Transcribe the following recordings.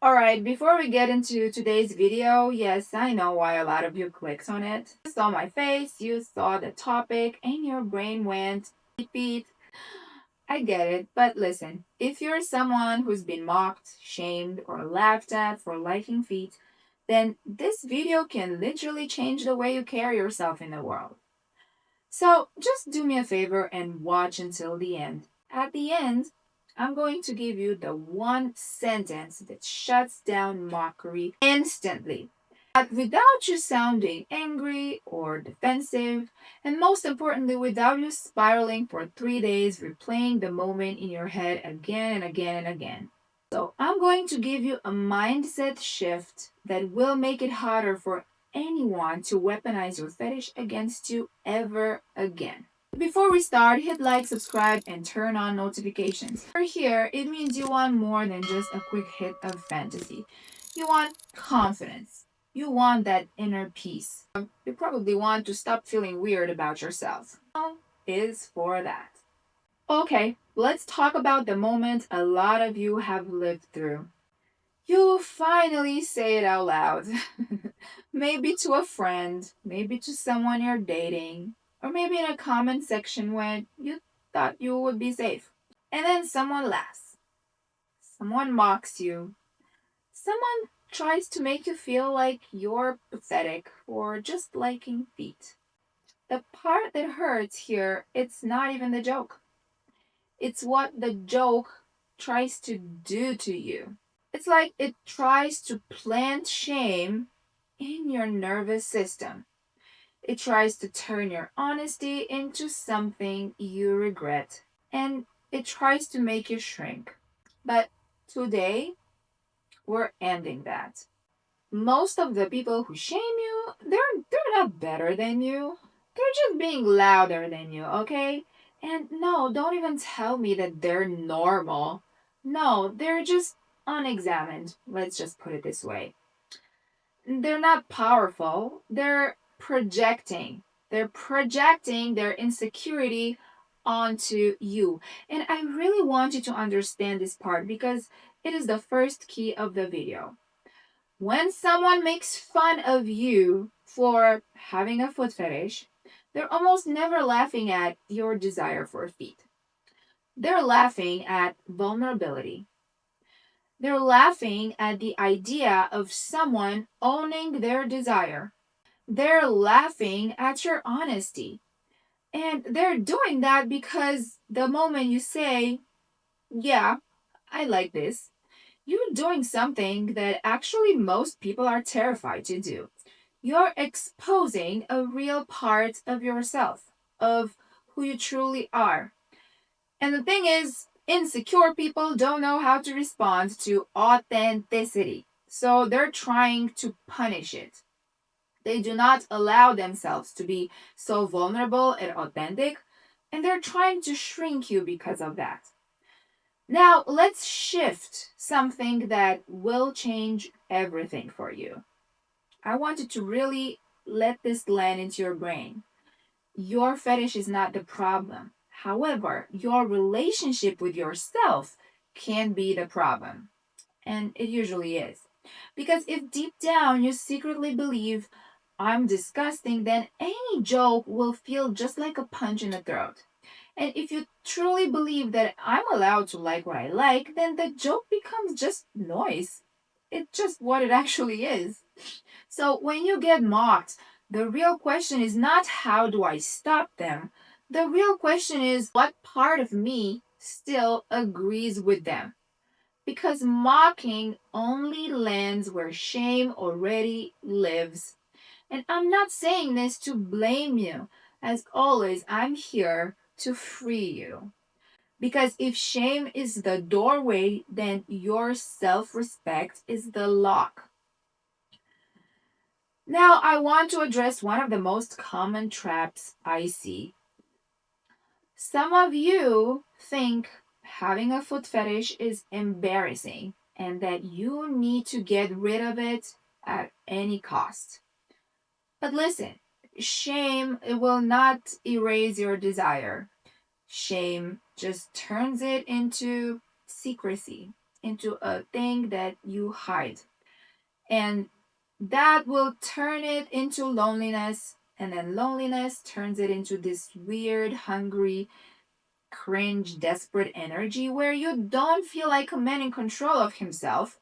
Alright, before we get into today's video, yes, I know why a lot of you clicked on it. You saw my face, you saw the topic, and your brain went repeat. I get it, but listen, if you're someone who's been mocked, shamed, or laughed at for liking feet, then this video can literally change the way you carry yourself in the world. So just do me a favor and watch until the end. At the end, I'm going to give you the one sentence that shuts down mockery instantly. But without you sounding angry or defensive, and most importantly, without you spiraling for 3 days, replaying the moment in your head again and again and again. So, I'm going to give you a mindset shift that will make it harder for anyone to weaponize your fetish against you ever again. Before we start, hit like, subscribe, and turn on notifications. If you're here, it means you want more than just a quick hit of fantasy. You want confidence. You want that inner peace. You probably want to stop feeling weird about yourself. Is for that. Okay, let's talk about the moment a lot of you have lived through. You finally say it out loud. Maybe to a friend, maybe to someone you're dating, or maybe in a comment section where you thought you would be safe. And then someone laughs. Someone mocks you. Someone tries to make you feel like you're pathetic for just liking feet. The part that hurts here, it's not even the joke. It's what the joke tries to do to you. It's like it tries to plant shame in your nervous system. It tries to turn your honesty into something you regret. And it tries to make you shrink. But today, we're ending that. Most of the people who shame you, they're not better than you. They're just being louder than you, okay? And no, don't even tell me that they're normal. No, they're just unexamined. Let's just put it this way. They're not powerful. They're projecting. They're projecting their insecurity onto you. And I really want you to understand this part because it is the first key of the video. When someone makes fun of you for having a foot fetish, they're almost never laughing at your desire for feet. They're laughing at vulnerability. They're laughing at the idea of someone owning their desire. They're laughing at your honesty. And they're doing that because the moment you say, yeah, I like this, you're doing something that actually most people are terrified to do. You're exposing a real part of yourself, of who you truly are. And the thing is, insecure people don't know how to respond to authenticity. So they're trying to punish it. They do not allow themselves to be so vulnerable and authentic, and they're trying to shrink you because of that. Now, let's shift something that will change everything for you. I want you to really let this land into your brain. Your fetish is not the problem. However, your relationship with yourself can be the problem. And it usually is. Because if deep down you secretly believe I'm disgusting, then any joke will feel just like a punch in the throat. And if you truly believe that I'm allowed to like what I like, then the joke becomes just noise. It's just what it actually is. So when you get mocked, the real question is not how do I stop them? The real question is what part of me still agrees with them? Because mocking only lands where shame already lives. And I'm not saying this to blame you. As always, I'm here to free you. Because if shame is the doorway, then your self respect is the lock. Now, I want to address one of the most common traps I see. Some of you think having a foot fetish is embarrassing and that you need to get rid of it at any cost. But listen, shame will not erase your desire. Shame just turns it into secrecy. into a thing that you hide. And that will turn it into loneliness. And then loneliness turns it into this weird, hungry, cringe, desperate energy where you don't feel like a man in control of himself,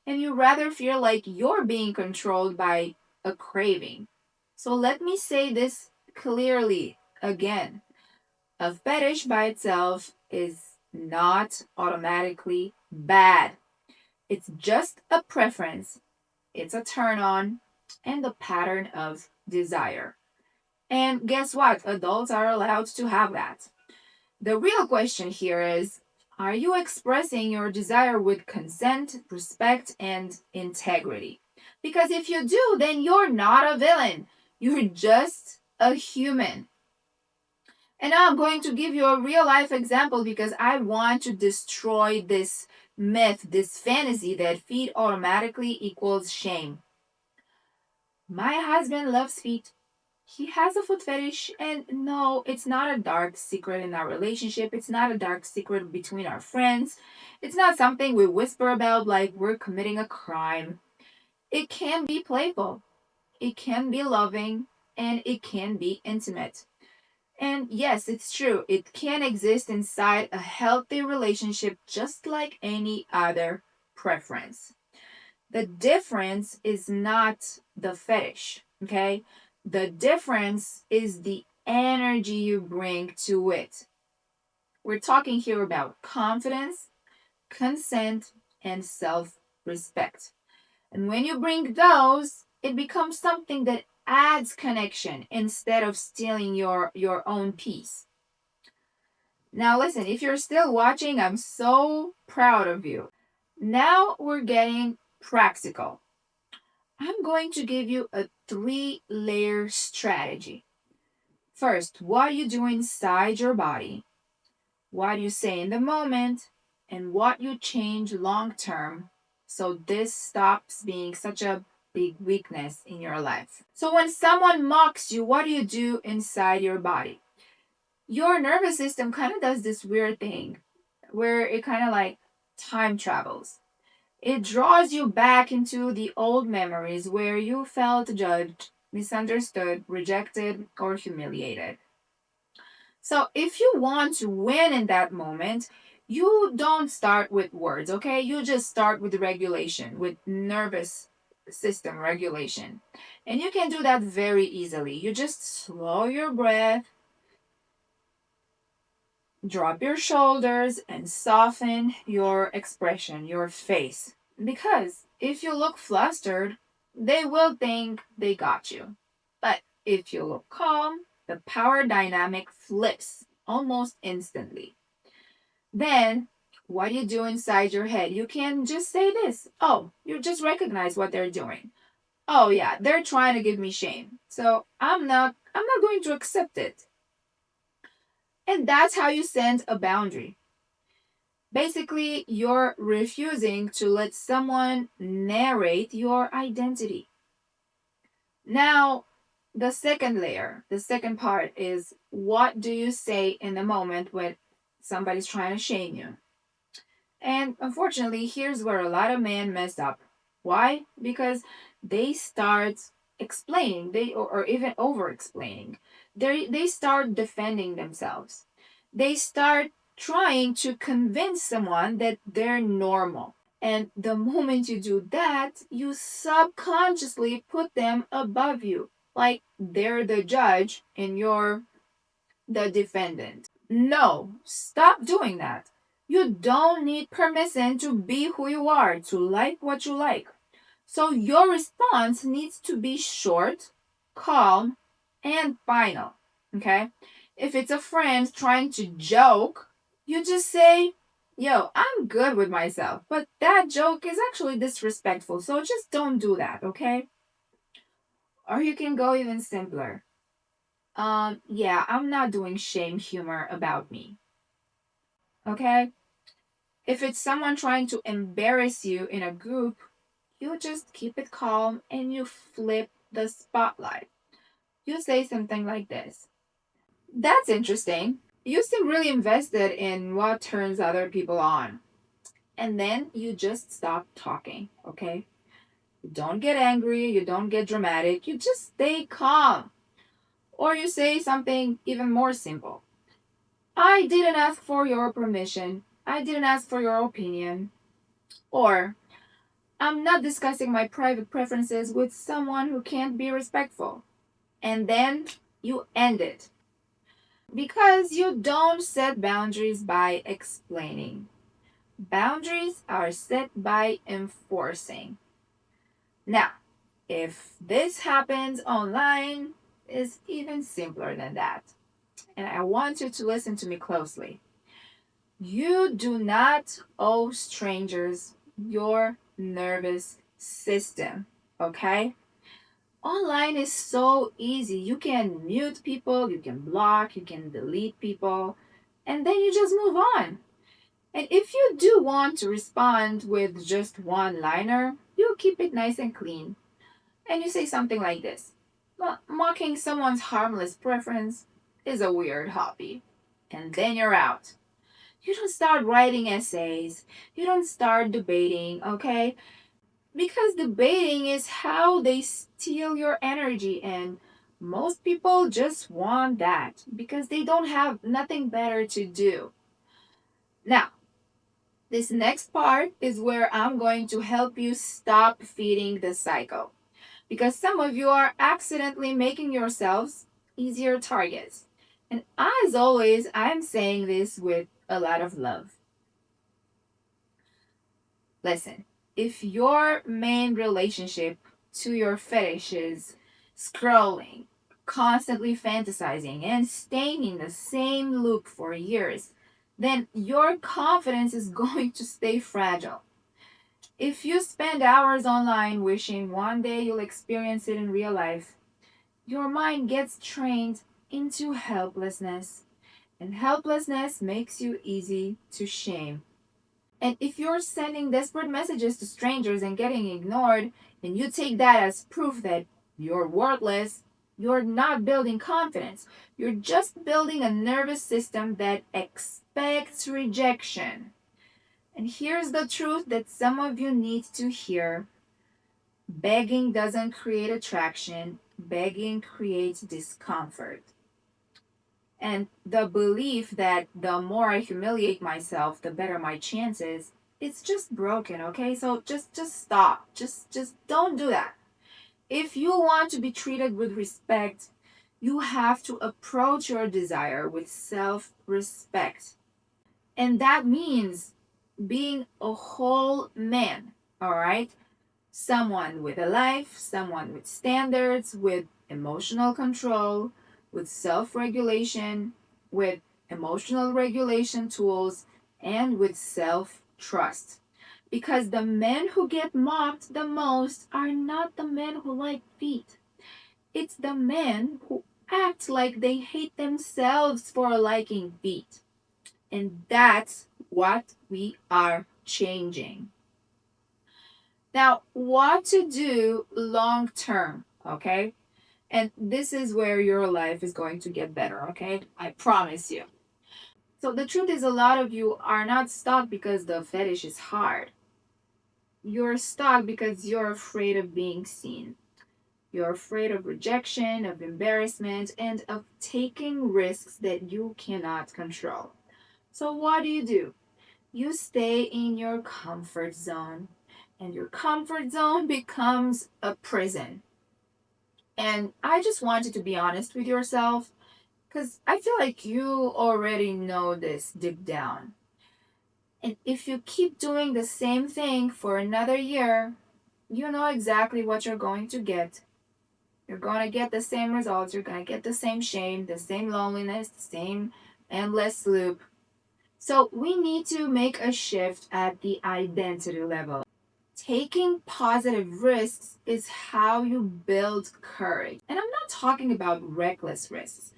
and you rather feel like you're being controlled by a craving. So let me say this clearly again. A fetish by itself is not automatically bad. It's just a preference, it's a turn on, and a pattern of desire. And guess what? Adults are allowed to have that. The real question here is, are you expressing your desire with consent, respect, and integrity? Because if you do, then you're not a villain. You're just a human. And now I'm going to give you a real life example because I want to destroy this myth, this fantasy that feet automatically equals shame. My husband loves feet. He has a foot fetish, and no, it's not a dark secret in our relationship. It's not a dark secret between our friends. It's not something we whisper about like we're committing a crime. It can be playful, it can be loving, and it can be intimate. And yes, it's true, it can exist inside a healthy relationship just like any other preference. The difference is not the fetish, okay? The difference is the energy you bring to it. We're talking here about confidence, consent, and self respect. And when you bring those, it becomes something that adds connection instead of stealing your own peace. Now, listen, if you're still watching, I'm so proud of you. Now we're getting practical. I'm going to give you a 3-layer strategy. First, what you do inside your body, what you say in the moment, and what you change long term so this stops being such a big weakness in your life. So, when someone mocks you, what do you do inside your body? Your nervous system kind of does this weird thing where it kind of like time travels. It draws you back into the old memories where you felt judged, misunderstood, rejected, or humiliated. So, if you want to win in that moment, you don't start with words, okay? You just start with regulation, with nervous system regulation. And you can do that very easily. You just slow your breath, drop your shoulders, and soften your expression, your face. Because if you look flustered, they will think they got you. But if you look calm, the power dynamic flips almost instantly. Then, what do you do inside your head? You can just say this. Oh, you just recognize what they're doing. Oh yeah, they're trying to give me shame. So I'm not going to accept it. And that's how you send a boundary. Basically, you're refusing to let someone narrate your identity. Now, the second layer, the second part is, what do you say in the moment when somebody's trying to shame you? And unfortunately, here's where a lot of men mess up. Why? Because they start explaining, or even over explaining. They start defending themselves. They start trying to convince someone that they're normal. And the moment you do that, you subconsciously put them above you. Like they're the judge and you're the defendant. No, stop doing that. You don't need permission to be who you are, to like what you like. So your response needs to be short, calm, and final. Okay? If it's a friend trying to joke, you just say, yo, I'm good with myself, but that joke is actually disrespectful, so just don't do that, okay? Or you can go even simpler. Yeah, I'm not doing shame humor about me. Okay? If it's someone trying to embarrass you in a group, you just keep it calm and you flip the spotlight. You say something like this. That's interesting. You seem really invested in what turns other people on. And then you just stop talking, okay? You don't get angry, you don't get dramatic, you just stay calm. Or you say something even more simple. I didn't ask for your permission. I didn't ask for your opinion. Or, I'm not discussing my private preferences with someone who can't be respectful. And then you end it. Because you don't set boundaries by explaining. Boundaries are set by enforcing. Now, if this happens online, it's even simpler than that. And I want you to listen to me closely. You do not owe strangers your nervous system, okay? Online is so easy. You can mute people, you can block, you can delete people, and then you just move on. And if you do want to respond with just one liner, you keep it nice and clean. And you say something like this: Mocking someone's harmless preference is a weird hobby. And then you're out. You don't start writing essays. You don't start debating, okay? Because debating is how they steal your energy, and most people just want that because they don't have nothing better to do. Now, this next part is where I'm going to help you stop feeding the cycle, because some of you are accidentally making yourselves easier targets. And as always, I'm saying this with a lot of love. Listen, if your main relationship to your fetish is scrolling, constantly fantasizing, and staying in the same loop for years, then your confidence is going to stay fragile. If you spend hours online wishing one day you'll experience it in real life, your mind gets trained into helplessness, and helplessness makes you easy to shame. And if you're sending desperate messages to strangers and getting ignored, and you take that as proof that you're worthless, you're not building confidence. You're just building a nervous system that expects rejection. And here's the truth that some of you need to hear: begging doesn't create attraction, begging creates discomfort. And the belief that the more I humiliate myself, the better my chances, it's just broken, okay? So just stop. Just don't do that. If you want to be treated with respect, you have to approach your desire with self-respect. And that means being a whole man, all right? Someone with a life, someone with standards, with emotional control, with self regulation, with emotional regulation tools, and with self trust. Because the men who get mocked the most are not the men who like feet, it's the men who act like they hate themselves for liking feet. And that's what we are changing. Now, what to do long term, okay? And this is where your life is going to get better, okay? I promise you. So, the truth is, a lot of you are not stuck because the fetish is hard. You're stuck because you're afraid of being seen. You're afraid of rejection, of embarrassment, and of taking risks that you cannot control. So, what do? You stay in your comfort zone, and your comfort zone becomes a prison. And I just wanted to be honest with yourself because I feel like you already know this deep down. And if you keep doing the same thing for another year, you know exactly what you're going to get. You're going to get the same results. You're going to get the same shame, the same loneliness, the same endless loop. So we need to make a shift at the identity level. Taking positive risks is how you build courage. And I'm not talking about reckless risks.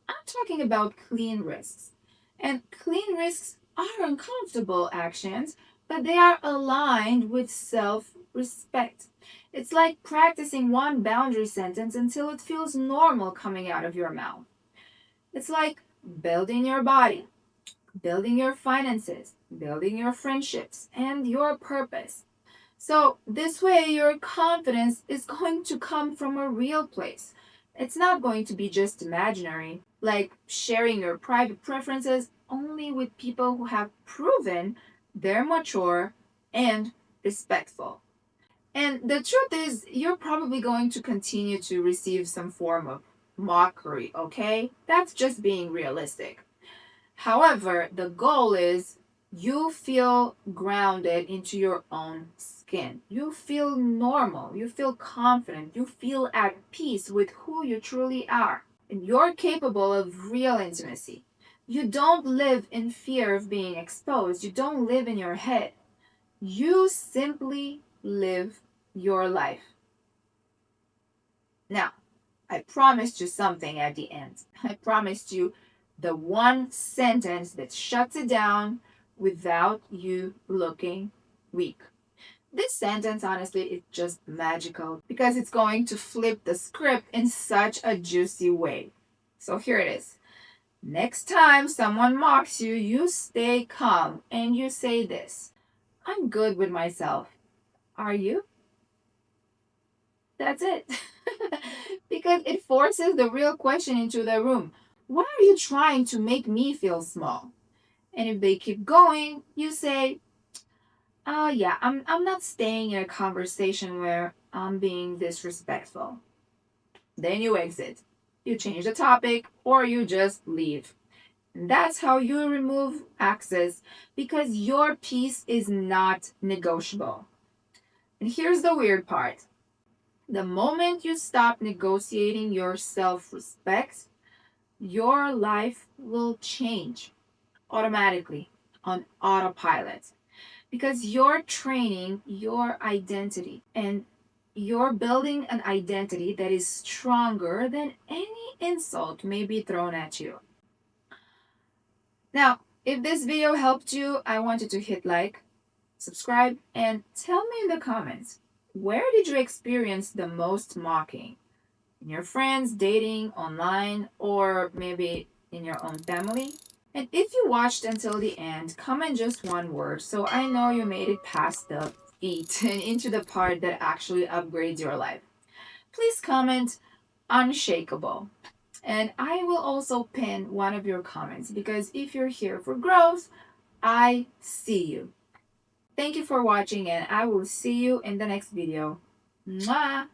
I'm talking about clean risks. And clean risks are uncomfortable actions, but they are aligned with self respect. It's like practicing one boundary sentence until it feels normal coming out of your mouth. It's like building your body, building your finances, building your friendships, and your purpose. So, this way, your confidence is going to come from a real place. It's not going to be just imaginary, like sharing your private preferences only with people who have proven they're mature and respectful. And the truth is, you're probably going to continue to receive some form of mockery, okay? That's just being realistic. However, the goal is you feel grounded into your own skin. You feel normal. You feel confident. You feel at peace with who you truly are. And you're capable of real intimacy. You don't live in fear of being exposed. You don't live in your head. You simply live your life. Now, I promised you something at the end. I promised you the one sentence that shuts it down without you looking weak. This sentence, honestly, is just magical because it's going to flip the script in such a juicy way. So here it is. Next time someone mocks you, you stay calm and you say this: I'm good with myself. Are you? That's it. Because it forces the real question into the room. Why are you trying to make me feel small? And if they keep going, you say, oh yeah, I'm not staying in a conversation where I'm being disrespectful. Then you exit. You change the topic or you just leave. And that's how you remove access because your peace is not negotiable. And here's the weird part. The moment you stop negotiating your self respect, your life will change automatically on autopilot because you're training your identity and you're building an identity that is stronger than any insult may be thrown at you. Now, if this video helped you, I want you to hit like, subscribe, and tell me in the comments, where did you experience the most mocking? In your friends, dating, online, or maybe in your own family? And if you watched until the end, comment just one word so I know you made it past the feet and into the part that actually upgrades your life. Please comment unshakable. And I will also pin one of your comments because if you're here for growth, I see you. Thank you for watching and I will see you in the next video. Mwah!